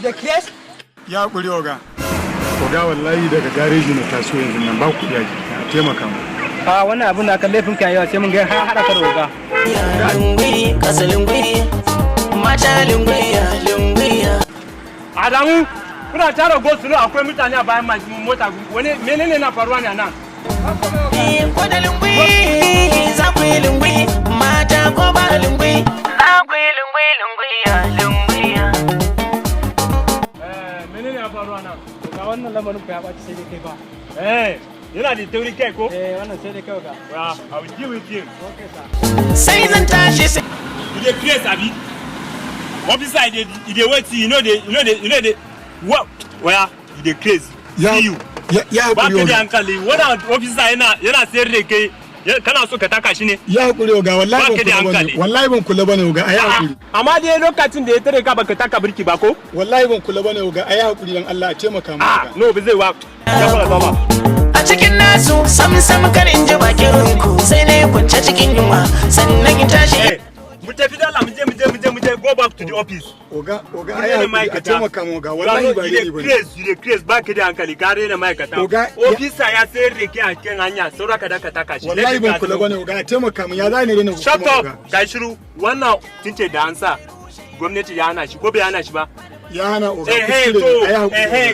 Da kes? Ya kuri oga. Oga wallahi daga gareji na taso yanzu nan ba ku yaji. A taimaka mu. A wannan abin da kan laifin ka yawa sai mun ga har hada ka roga. Lungwi, kasa lungwi, mata lungwiya. Adamu, kuna tara gosulo akwai mutane a bayan mota wani menene na faruwa ne nan? Ko da lungwi, za ku yi lungwi, mata ko ba lungwi, za ku yi lungwiya. Menene ya faruwa nan? Ga wannan lamarin ku ya baci sai dai kai ba. Yana da tauri kai ko? Wannan sai dai kai ga. Well, I will deal with him. Okay, sir. Sai zan tashi sai. You dey craze abi? Officer, you dey wait, you know the what? Where you dey craze? See you. Ya ba hakuri ka da oga. hankali wannan officer yana sayar da kai kana so ka taka shi ne? Ya hakuri oga wallahi Ba ka da ban kula bane. hankali. Wallahi ban kula bane oga. Ai hakuri. Amma dai lokacin da ya tare ka baka taka birki ba ko? Wallahi ban kula bane oga. Ai hakuri dan Allah a taimaka mu oga. No ba zai wa. Ya fara zama. A cikin nasu sam kar in ji bakin ku sai na yi kwance cikin yunwa sannan in tashi. Mu tafi dala mu je go back to the office. Oga ai hakuri a taimaka mu oga. Wallahi ba ni bane. You dey craze ba ka da hankali ka rena ma'aikata. Officer ya sayar da kai a kan hanya saura ka da ka taka shi. Wallahi ban kula bane oga. A taimaka mu ya zani rena hukuma. Shut up. Kai shiru. Wannan tince da ansa. Gwamnati ya hana shi ko bai hana shi ba? Ya hana oga.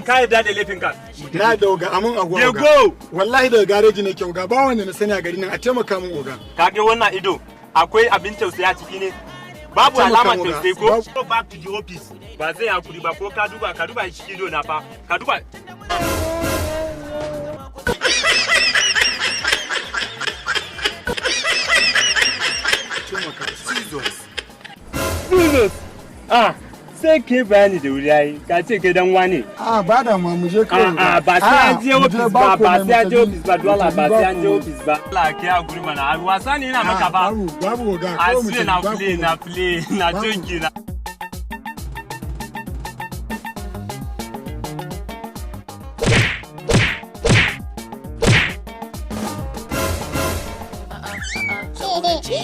Ka yarda da laifin ka. Na da oga amun agwa oga. Go. Wallahi daga gareji ne ke oga. Ba wanda na sani a gari nan a taimaka mu oga. Kage wannan ido akwai abin tausayi a ciki ne. Babu alama tausayi ko? Go back to the office. Ba zai hakuri ba ko ka duba shi ido na fa. Ka duba. Jesus. Sai ke bayani da wuri yayi ka ce ke dan wane. Ba da ma mu je kawai. Ba sai an je office ba sai an je office ba dole ba sai an je office ba. Allah ke hakuri mana wasa ne yana maka ba. Babu ga I swear na play na joke na. Hehehe